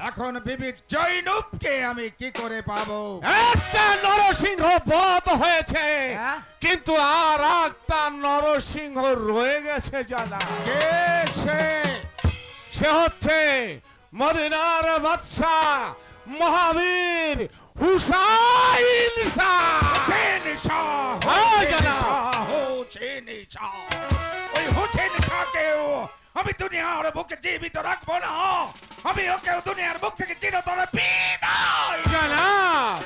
এখন বিবি জৈনবকে আমি কি করে পাবো? একটা নরসিংহ বধ হয়েছে, হ্যাঁ? কিন্তু আর একটা নরসিংহ রয়ে গেছে জানা। কে সে? সে হচ্ছে মদিনার বাদশাহ মহাবীর হুসাইন শাহ। হোসেন শাহ, হ্যাঁ, হোসেন জনাব। শাহ, হোসেন শাহ। ওই হোসেন শাহকেও আমি দুনিয়ার বুকে জীবিত রাখবো না। আমি ওকে দুনিয়ার বুক থেকে চিরতরে বিদায়। জনাব,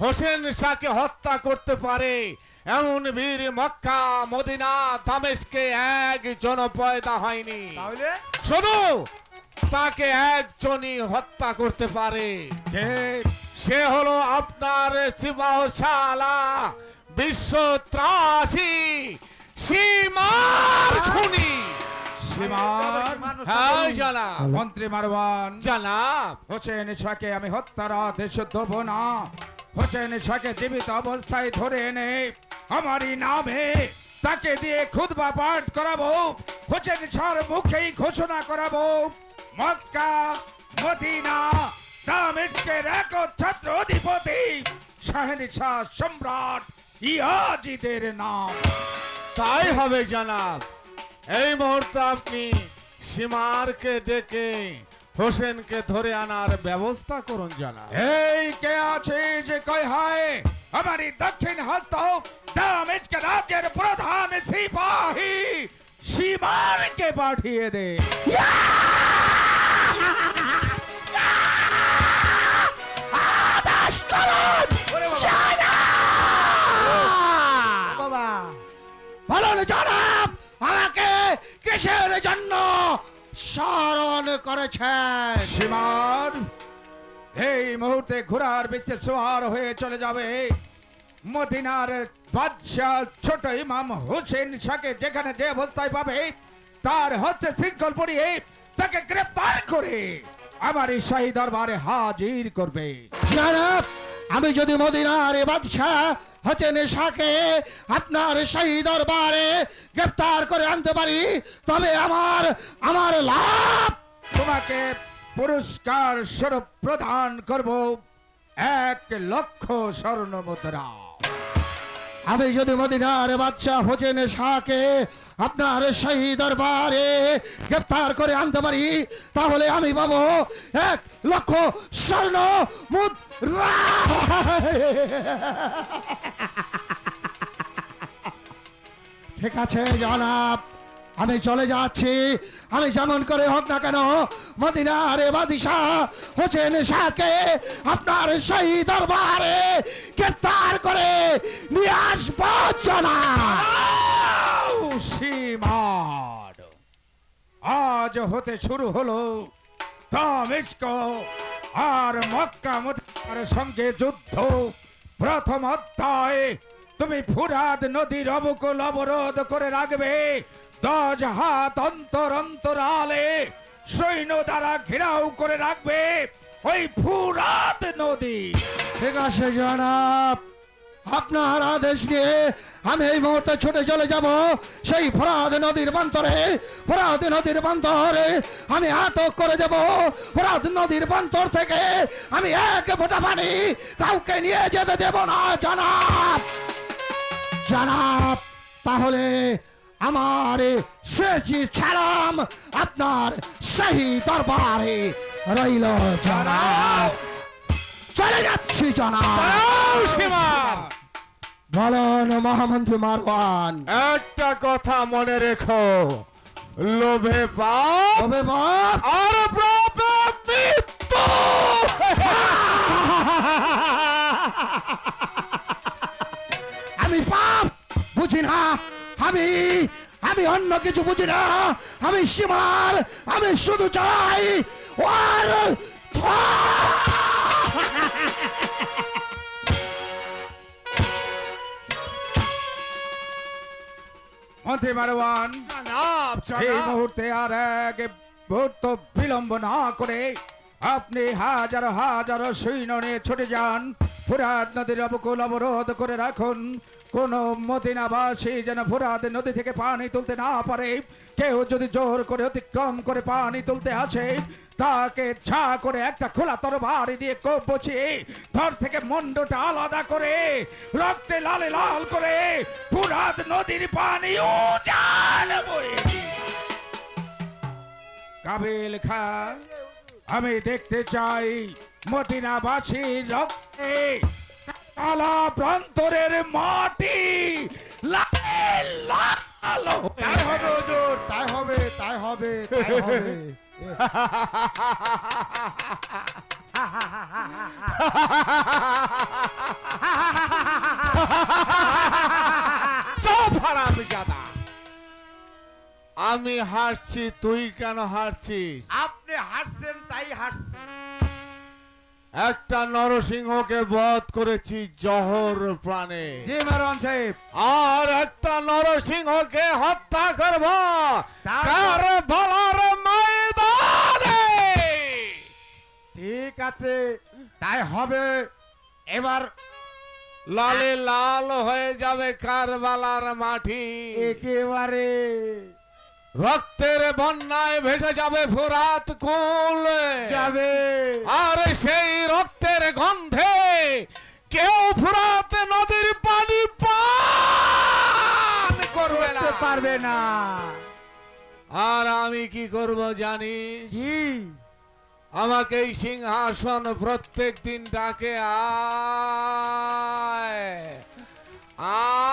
হোসেন শাহকে হত্যা করতে পারে এমন বীর মক্কা মদিনা দামেস্কে একজন পয়দা হয়নি। তাহলে শুধু তাকে একজনই হত্যা করতে পারে। কে? সে হলো আপনার সিপাহশালা বিশ্ব ত্রাসী সীমার খুনি। সীমার হ্যাঁ জানাব। মন্ত্রী মারওয়ান, জানাব। হোসেন শাহকে আমি হত্যার আদেশ দেব না। হোসেন শাহকে জীবিত অবস্থায় ধরে এনে আমারই নামে তাকে দিয়ে খুতবা পাঠ করাবো। হোসেন শাহর মুখেই ঘোষণা করাবো, মক্কা মদিনা দামেস্কের একচ্ছত্র অধিপতি শাহেনশাহ সম্রাট ইয়াজিদের নাম। তাই হবে জানাব। এই মুহূর্তে আপনি সীমারকে ডেকে হোসেনকে ধরে আনার ব্যবস্থা করুন জানাব। এই কে আছে যে কয় হয় আমারই দক্ষিণ হস্ত দামেস্ক রাজ্যের প্রধান সিপাহী সীমারকে পাঠিয়ে দে। বাবা বলুন জনাব, আমাকে কিসের জন্য স্মরণ করেছেন? সীমার এই মুহূর্তে ঘোড়ার পিছনে সওয়ার হয়ে চলে যাবে মদিনার বাদশাহ ছোট ইমাম হোসেন শাহকে যেখানে যে অবস্থায় পাবে তার হচ্ছে শৃঙ্খল পরিয়ে তাকে গ্রেফতার করে আমার এই শাহী দরবারে হাজির করবে। জনাব, আমি যদি মদিনার বাদশাহ হোসেন শাহকে আপনার শাহী দরবারে গ্রেফতার করে আনতে পারি তবে আমার লাভ। তোমাকে পুরস্কার স্বরূপ প্রদান করব 1,00,000 স্বর্ণ মুদ্রা। আমি যদি মদিনার বাদশাহ হোসেন শাহকে আপনার শাহী দরবারে গ্রেফতার করে আনতে পারি তাহলে আমি পাবো 1,00,000 স্বর্ণ মুদ্রা। ঠিক আছে জনাব, আমি চলে যাচ্ছি। আমি যেমন করে হোক না কেন মদিনার বাদশাহ হোসেন শাহকে আপনার শাহী দরবারে গ্রেফতার করে নিয়ে আসবো জনাব। সীমার আজ হতে শুরু হলো দামেস্ক আর মক্কা মদিনার সঙ্গে যুদ্ধ। প্রথম অধ্যায়, তুমি ফুরাত নদীর অবকুল অবরোধ করে রাখবে। 10 হাত অন্তরালে সৈন্য দ্বারা ঘেরাও করে রাখবে ওই ফুরাত নদী। ঠিক আছে জনাব, আপনার আদেশ নিয়ে আমি এই মুহূর্তে ছুটে চলে যাব সেই ফরাদ নদীর বান্তরে। ফরাদ নদীর বান্তরে আমি আটক করে দেব। ফরাদ নদীর বান্তর থেকে আমি 1 ফোঁটা পানি কাউকে নিয়ে যেতে দেব না জনাব। জনাব, তাহলে আমার শেষ সালাম আপনার শাহী দরবারে রইল জনাব। চলে যাচ্ছি জনাব। সীমার বলুন মহামন্ত্রী মারওয়ান। একটা কথা মনে রেখো, লোভে পাপ তবে বাপ, আর পাপে মৃত্যু। আমি পাপ বুঝি না, আমি অন্য কিছু বুঝি না। আমি সীমার, আমি শুধু চাই ওর মন্ত্রী মারওয়ান, জানাব এই জানাব। মুহূর্তে আর এক মুহূর্ত বিলম্ব না করে আপনি হাজারো হাজারো সৈন্য নিয়ে ছুটে যান। ফুরাত নদীর অবকুল অবরোধ করে রাখুন। কোন মদিনাবাসী যেন ফুরাত নদী থেকে পানি তুলতে না পারে। কেউ যদি জোর করে অতিক্রম করে পানি তুলতে আসে তাকে ছা করে একটা খোলা তরবারি দিয়ে কোপ বসিয়ে ধর থেকে মুন্ডটা আলাদা করে রক্তে লালে লাল করে ফুরাত নদীর পানি উজান বয়ে দিন। কাবিল খা, আমি দেখতে চাই মদিনাবাসীর রক্তে কালা প্রান্তরের মাটি লাল লাল তাই হবে হুজুর, তাই হবে, তাই হবে, তাই হবে। চুপ হারামজাদা। আমি হারছি, তুই কেন হারছিস? আপনি হাসছেন তাই হাসছেন। একটা নরসিংহকে বধ করেছি জহর প্রাণে, জি মারওয়ান সাহেব। আর একটা নরসিংহকে হত্যা করব কারবালার ময়দানে। ঠিক আছে, তাই হবে। এবার লালে লাল হয়ে যাবে কারবালার মাটি, একেবারে রক্তের বন্যায় ভেসে যাবে ফোরাত কুল যাবে। আর সেই রক্তের গন্ধে কেউ ফোরাত নদীর পানি পান করবে না, করতে পারবে না। আর আমি কি করব জানিস? কি? আমাকে এই সিংহাসন প্রত্যেক দিন ডাকে আয় আয়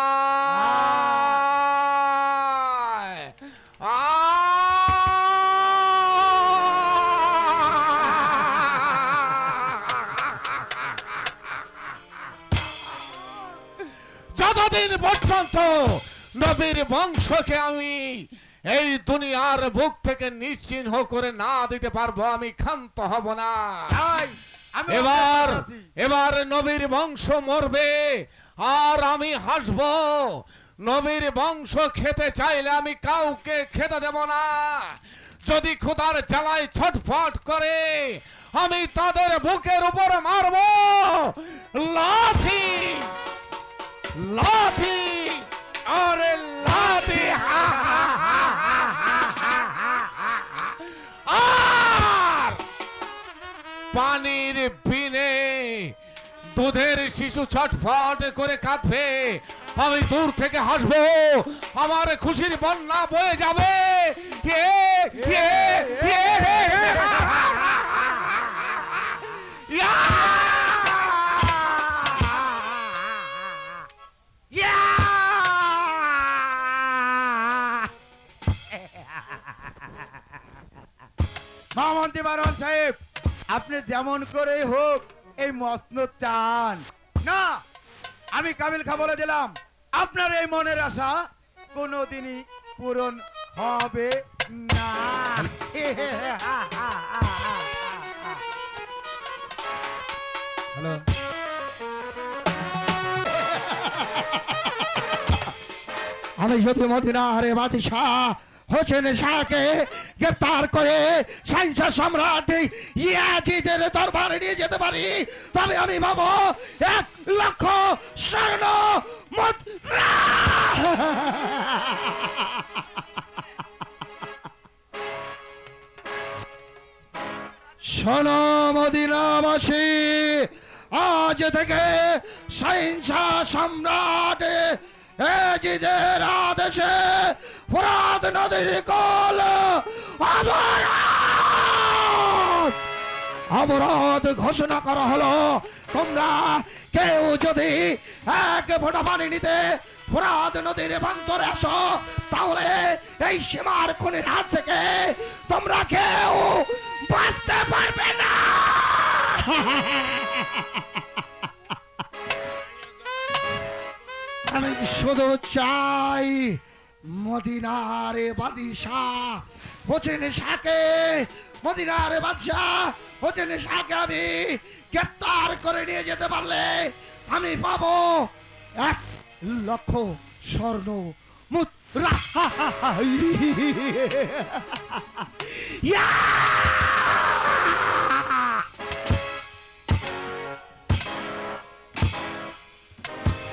যতদিন পর্যন্ত নবীর বংশকে আমি এই দুনিয়ার বুক থেকে নিশ্চিহ্ন করে না দিতে পারবো, আমি ক্ষান্ত হব না। তাই আমি এবার অপেক্ষা করছি। এবার নবীর বংশ মরবে আর আমি হাসব। নবীর বংশ খেতে চাইলে আমি কাউকে খেতে দেব না। যদি খোদার জ্বালায় ছটফট করে আমি তাদের বুকের উপর মারব লাঠি লাঠি আরে লাঠি। আর পানির বিনে দুধের শিশু ছটফট করে কাঁদবে, আমি দূর থেকে হাসবো, আমার খুশির বন্যা বয়ে যাবে। মহামন্ত্রী মারওয়ান সাহেব, আপনি যেমন করে হোক এই মসনদ চান না, আমি কাবিল খা বলে দিলাম, আপনার এই মনের আশা কোনোদিনই পূরণ হবে না। হ্যালো, আমি যদি মদিনার বাদশাহ হোসেন শাহকে গ্রেফতার করে শাহিনশাহ সম্রাট ইয়াজিদের দরবারে নিয়ে যেতে পারি, তবে আমি পাবো 1,00,000 স্বর্ণ মুদ্রা। শোনো মদিনাবাসী, আজ থেকে শাহিনশাহ সম্রাট ইয়াজিদের আদেশে ফোরাত নদীর কোল অবরোধ ঘোষণা করা হলো। তোমরা কেউ যদি 1 ফোঁটা পানি নিতে ফোরাত নদীর প্রান্তরে আসো, তাহলে এই সীমার খুনির হাত থেকে তোমরা কেউ বাঁচতে পারবে না। আমি শুধু চাই মদিনার বাদশাহ হোসেন শাহকে, মদিনার বাদশাহ হোসেন শাহকে আমি গ্রেফতার করে নিয়ে যেতে পারলে আমি পাবো 1,00,000 স্বর্ণ মুদ্রা।